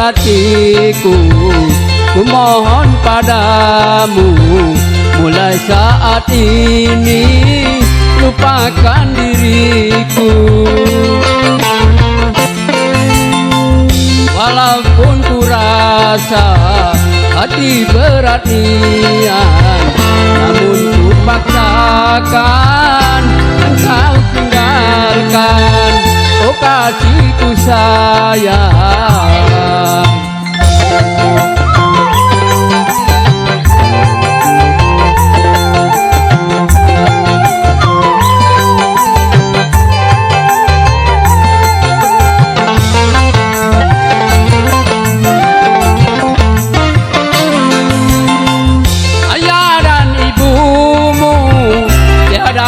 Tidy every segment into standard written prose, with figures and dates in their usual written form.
hatiku, ku mohon padamu, mulai saat ini lupakan diriku. Walaupun ku rasa hati berat niat, namun ku paksakan engkau tinggalkan, oh kasihku sayang.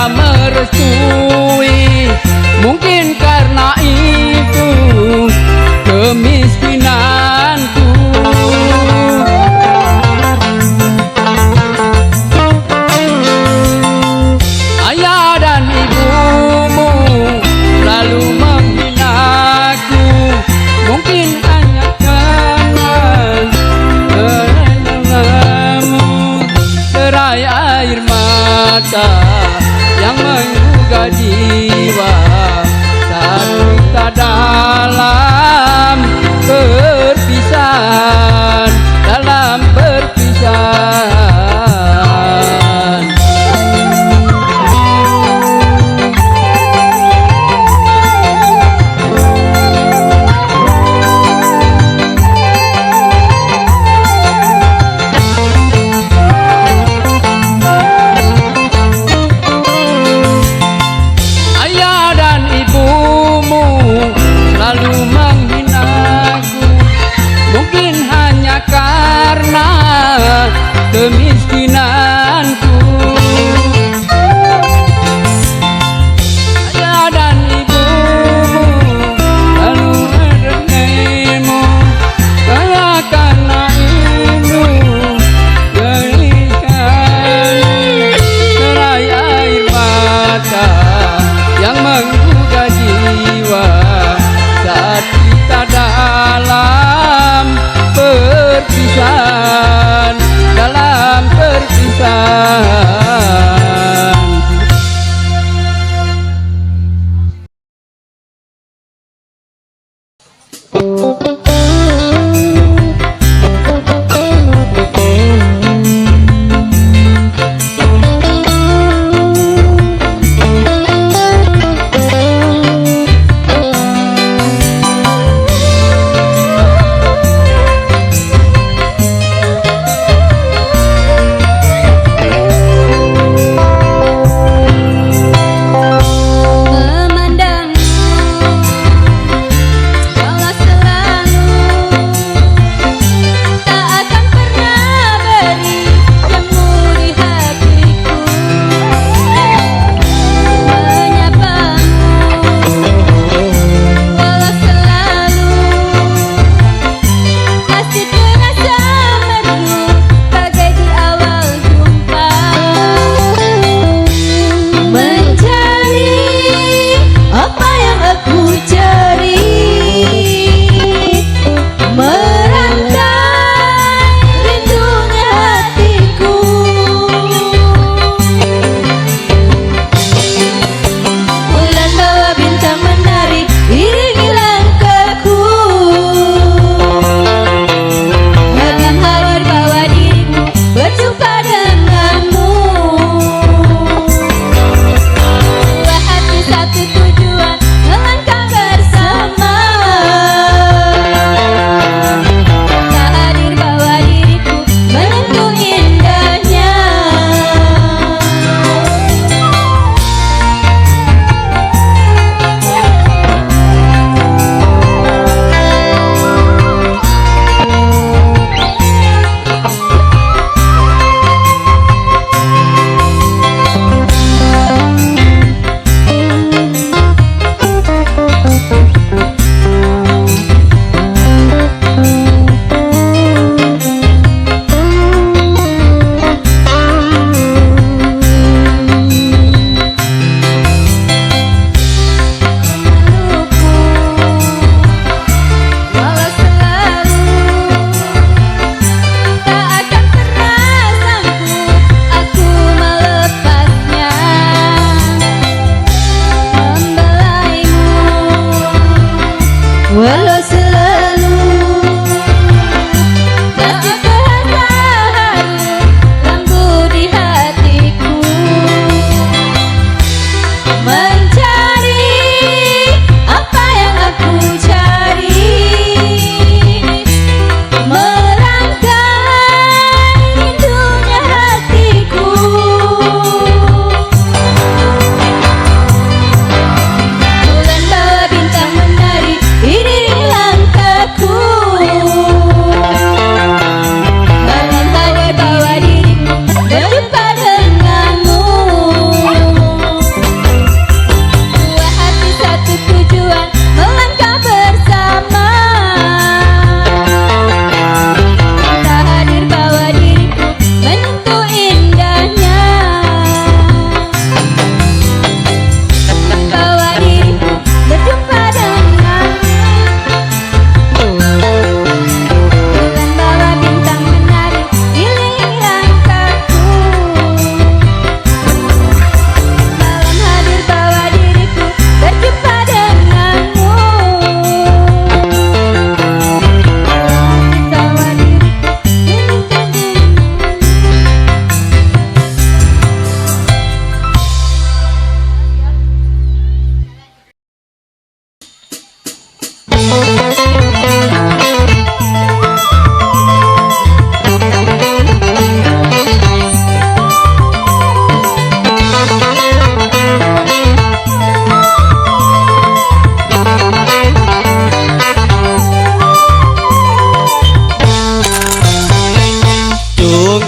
Merestui, mungkin karena itu kemiskinanku. Ayah dan ibumu lalu menghinaku, mungkin hanya karena kerenanganmu. Derai air mata yang menggugah jiwa saat kita dalam perpisahan, dalam perpisahan. Lalu menghinaku, mungkin hanya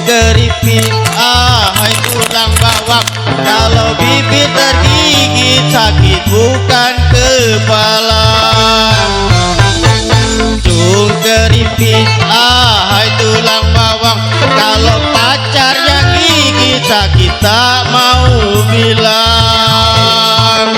keripik, hai tulang bawang. Kalau bibir tergigit sakit bukan kepala. Cung keripik, hai tulang bawang. Kalau pacar yang gigit sakit tak mau bilang.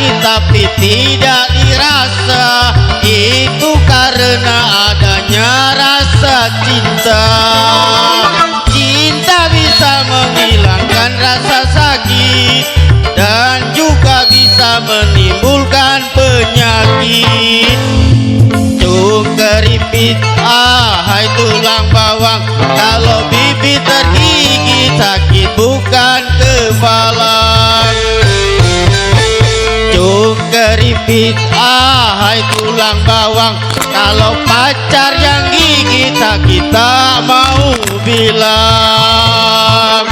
Tapi tidak dirasa, itu karena adanya rasa cinta. Cinta bisa menghilangkan rasa sakit dan juga bisa menimbulkan penyakit. Cung keripik, hai tulang bawang. Kalau bibir tergigit sakit bukan kepala. Cung keripik, hai tulang bawang. Kalau pacar yang gigit sakit tak mau bilang.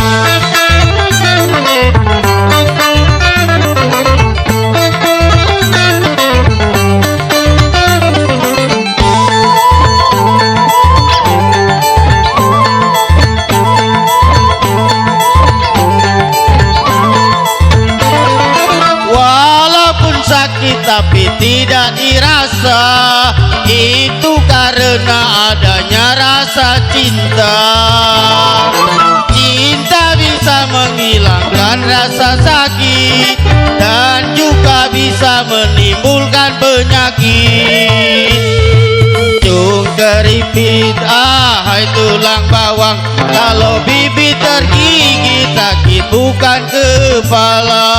Tapi tidak dirasa, itu karena adanya rasa cinta. Cinta bisa menghilangkan rasa sakit dan juga bisa menimbulkan penyakit. Cung keripik, hai tulang bawang. Kalau bibir tergigit sakit bukan kepala.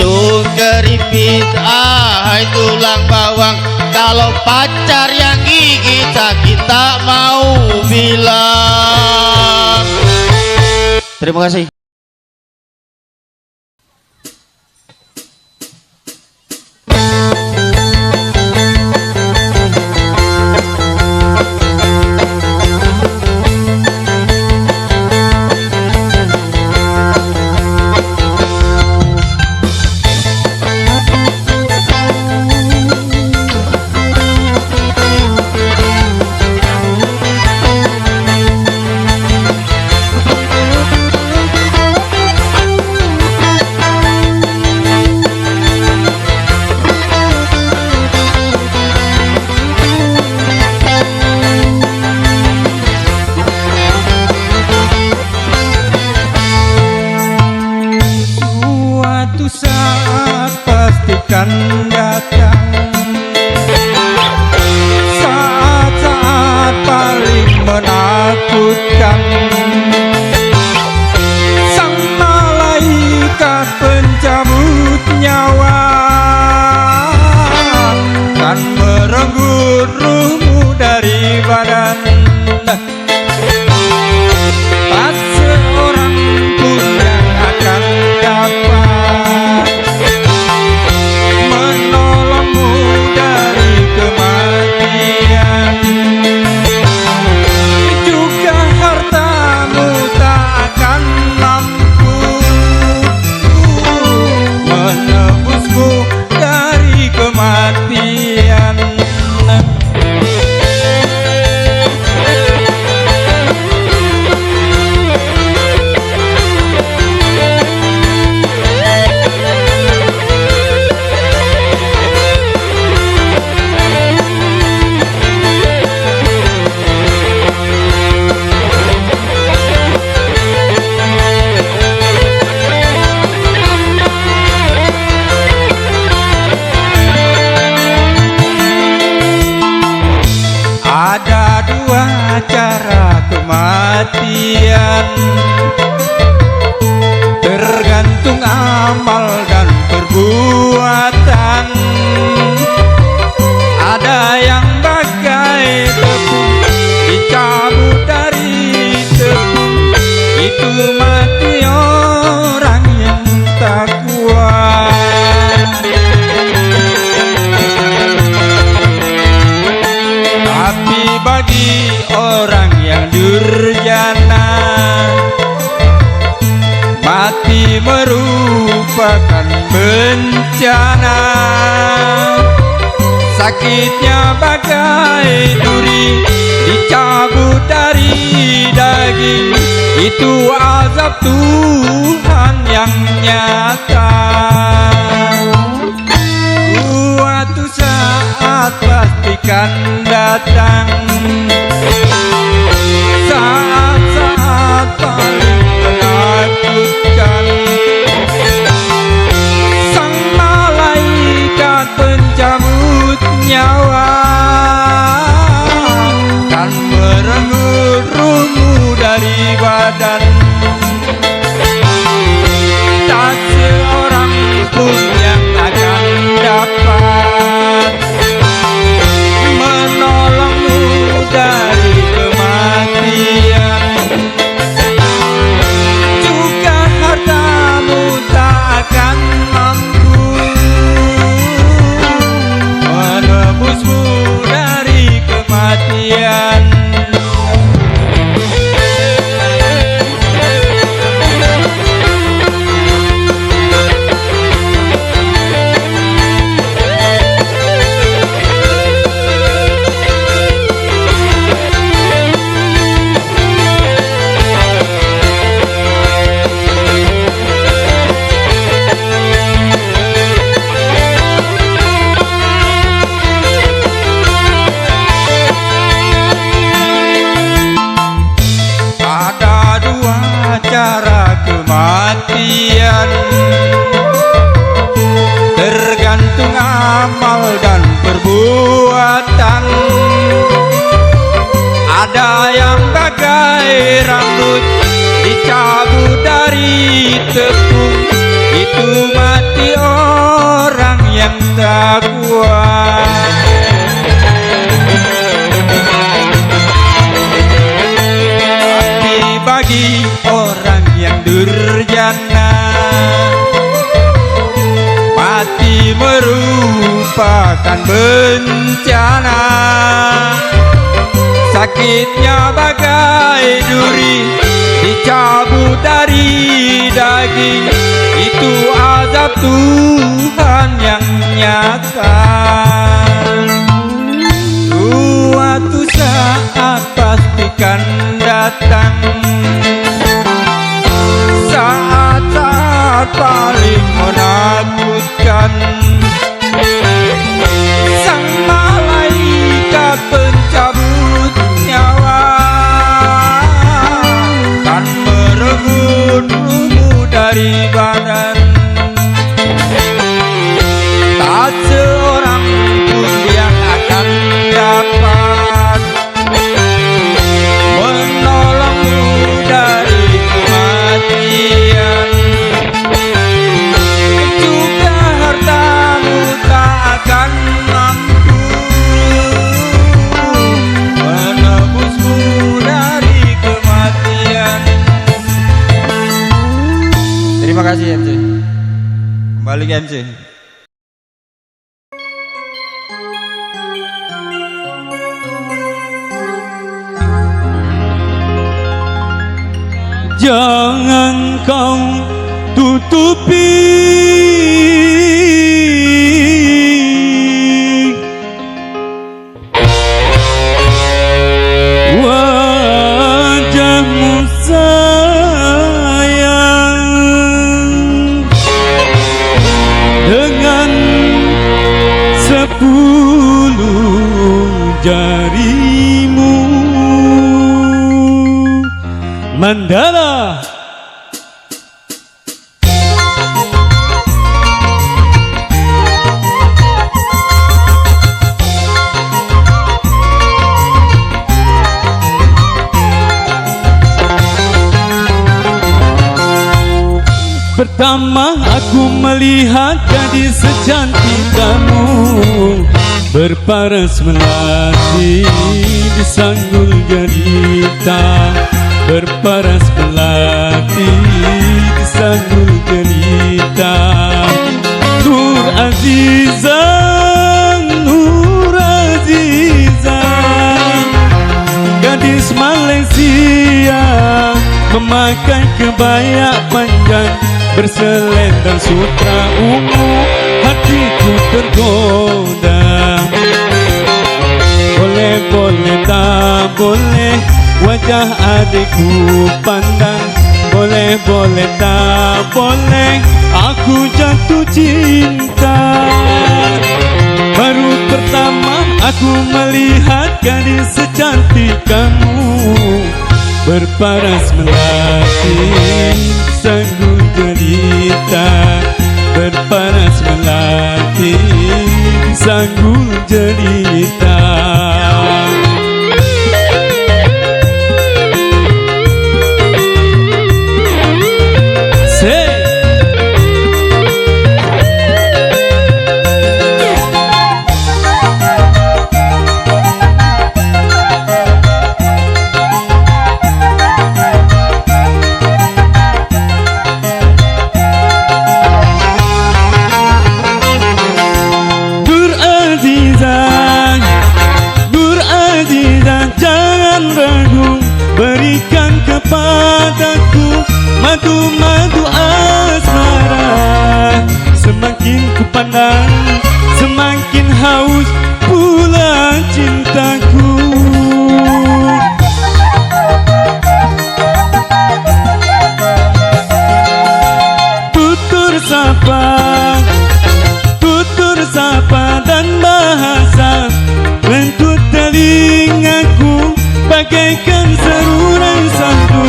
Cung keripik, hai tulang bawang. Kalau pacar yang gigit sakit tak mau bilang. Terima kasih. akan datang saat-saat paling menakutkan. Sang malaikat pencabut nyawa kan merenggut ruhmu dari badan. Tak seorang pun yang akan dapat menolongmu dari kematian. Juga hartamu tak akan mampu menebusmu dari kematian. Ada dua cara kematian, tergantung amal dan perbuatan. Ada yang bagai tepung dicabut dari tepung, itu mati orang yang tak kuat. Durjana. Mati merupakan bencana, sakitnya bagai duri dicabut dari daging. Itu azab Tuhan yang nyata. Suatu saat pastikan datang, saat-saat paling menakutkan. Sang malaikat pencabut nyawa kan merenggut ruhmu dari badan. Tak seorang pun yang akan dapat menolongmu dari kematian. Juga hartamu tak akan mampu menebusmu dari kematian. Cara kematian tergantung amal dan perbuatan. Ada yang bagai rambut dicabut dari tepung. Itu mati orang yang tak kuat. Bagi orang yang durjana, mati merupakan bencana, sakitnya bagai duri dicabut dari daging. Itu azab Tuhan yang nyata. Suatu saat pastikan datang, saat-saat paling menakutkan. Sang malaikat pencabut nyawa kan merenggut ruhmu dari badan. Tak seorang pun yang akan dapat menolongmu dari kematian. Juga hartamu tak akan mampu menebusmu dari kematian. Terima kasih MC. Kembali ke MC. Jangan kau tutupi wajahmu sayang dengan 10 jarimu. Mandala. Pertama aku melihat gadis secantik kamu, berparas melati di sanggul jelita, berparas melati di sanggul jelita. Nur Azizah, Nur Azizah, gadis Malaysia memakai kebaya panjang berselendang sutra ungu, hatiku tergoda. Boleh, boleh, tak boleh wajah adikku pandang. Boleh, boleh, tak boleh aku jatuh cinta. Baru pertama aku melihat gadis secantik kamu, berparas melati sanggul jelita, berparas melati sanggul jelita. Berikan kepadaku madu-madu asmara. Semakin ku pandang, semakin haus pula cintaku. Tutur sapa dan bahasa lentut telingaku bagaikan seruran sandu.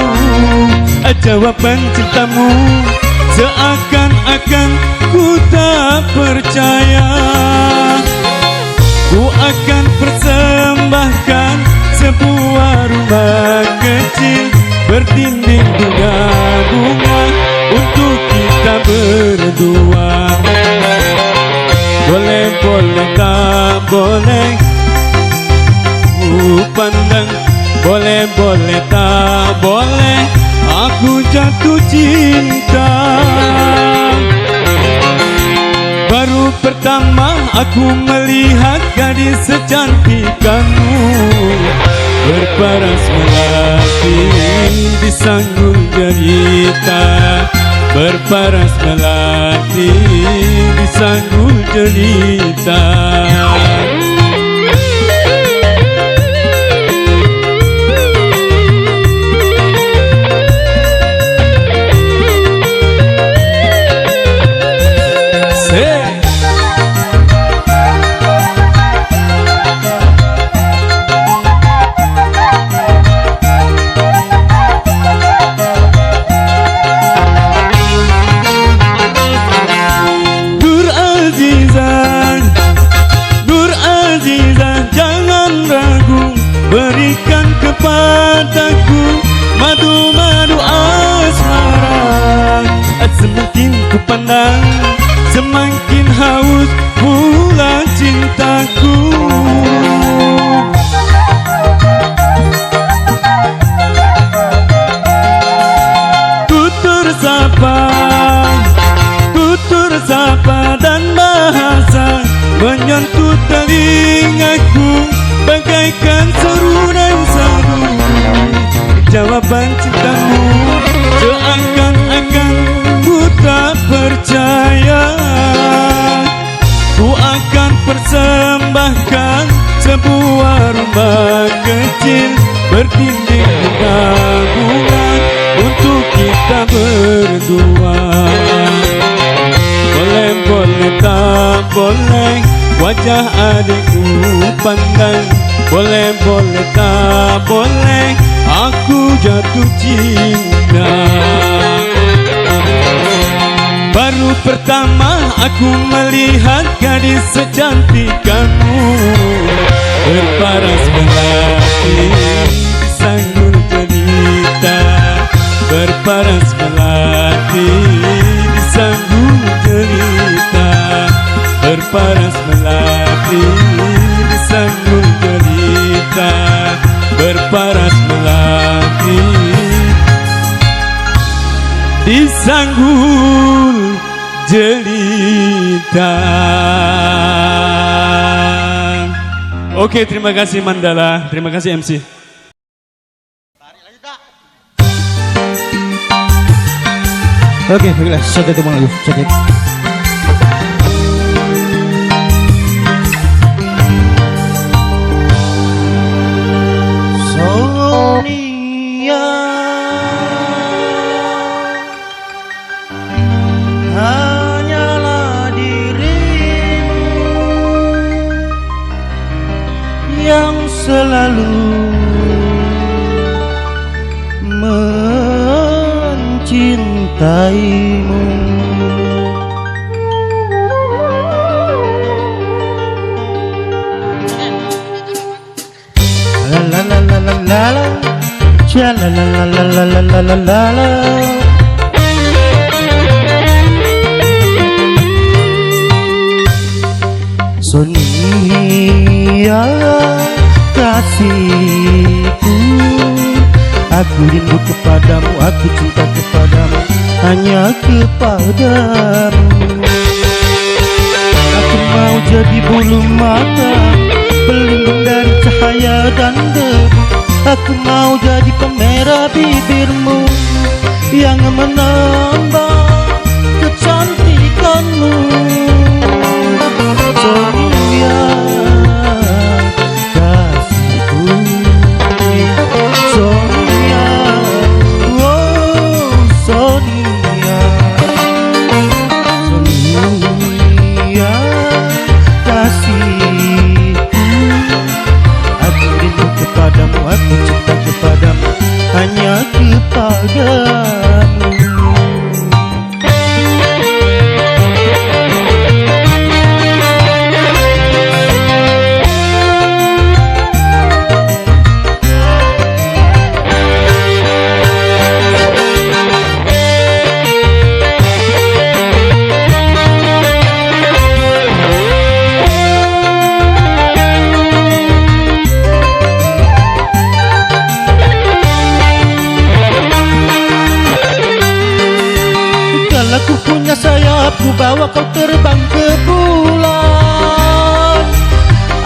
Jawaban cintamu seakan-akan ku tak percaya. Ku akan persembahkan sebuah rumah kecil berdinding bunga-bunga untuk kita berdua. Boleh, boleh, tak boleh ku pandang. Boleh, boleh, tak boleh aku jatuh cinta. Baru pertama aku melihat gadis secantik kamu, berparas melati di sanggul jelita, berparas melati di sanggul jelita. Berikan kepadaku madu-madu asmara. Semakin ku pandang, semakin haus pula cintaku. Tutur sapa dan bahasa menyentuh telingaku bagaikan serunan sandu. Jawaban cintamu seakan-akan ku tak percaya. Ku akan persembahkan sebuah rumah kecil berdinding bunga-bunga untuk kita berdua. Boleh, boleh, tak boleh wajah adikku pandang. Boleh, boleh, tak boleh aku jatuh cinta. Baru pertama aku melihat gadis secantik kamu, berparas melati di sanggul jelita, berparas melati di sanggul jelita, berparas melati di sanggul jelita, berparas melati di sanggul jelita. Oke, terima kasih Mandala, terima kasih MC. Tarik lagi, Kak. Oke, baiklah, saya ketemu lagi. Saya Sonia, hanyalah dirimu yang selalu mencintaimu. La la la la la la la, cha la la la la la la la la la la. Sonia, kasihku, aku rindu kepadamu, aku cinta kepadamu, hanya kepadamu. Aku mau jadi bulu mata, pelindung dari cahaya dan debu. Aku mau jadi pemerah bibirmu yang menambah kecantikanmu. Sonia, kasihku, Sonia, oh Sonia, Sonia, kasihku, aku rindu kepadamu, aku cinta kepadamu, hanya kepadamu. Aku punya sayap, ku bawa kau terbang ke bulan.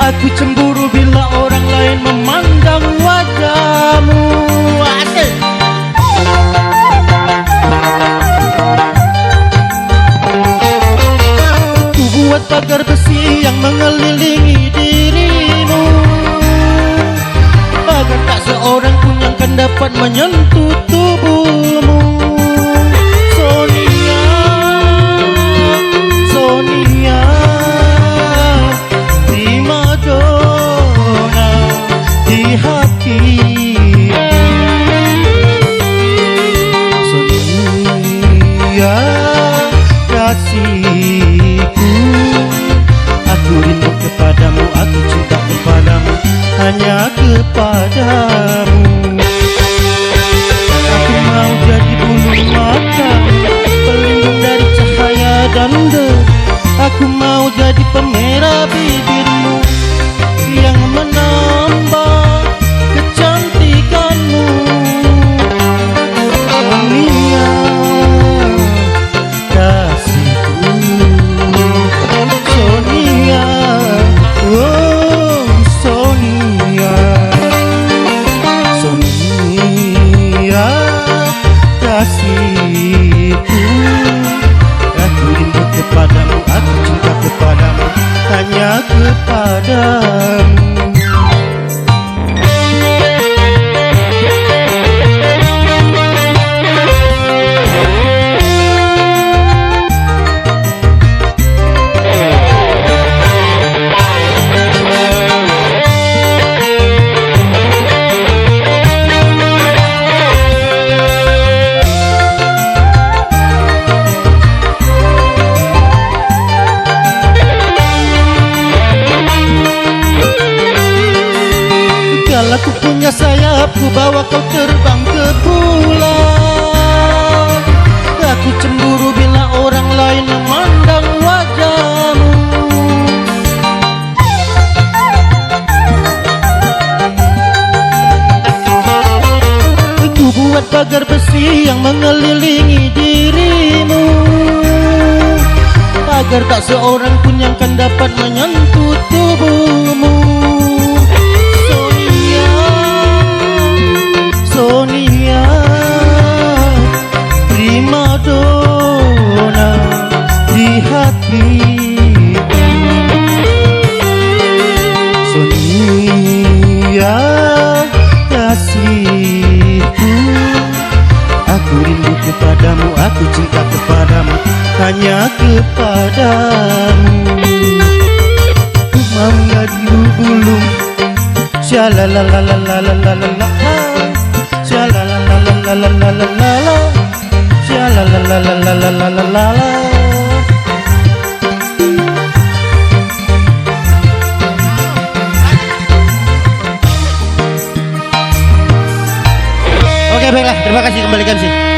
Aku cemburu bila orang lain memandang wajahmu. Asik. Ku buat pagar besi yang mengelilingi dirimu, agar tak seorang pun yang akan dapat menyentuh tubuhmu. Sonia, prima donna di hati. Sonia, kasihku, aku rindu kepadamu, aku cinta kepadamu, hanya kepadamu. Aku mau jadi bulu mata, pelindung dari cahaya dan debu. Aku mau jadi pemerah bibirmu yang menambah kecantikanmu. Sonia, kasihku, Sonia, oh Sonia, Sonia, kasihku, aku rindu kepadamu, aku cinta kepadamu, hanya kepadamu. Aku punya sayap, ku bawa kau terbang ke bulan. Aku cemburu bila orang lain memandang wajahmu. Ku buat pagar besi yang mengelilingi dirimu, agar tak seorang pun yang akan dapat menyentuh tubuhmu. Sonia, prima donna hanya kepadamu. Mengadu bulu, shalalalalalalalala, shalalalalalalalala, shalalalalalalalala. Oke, baiklah, terima kasih, kembalikan sih.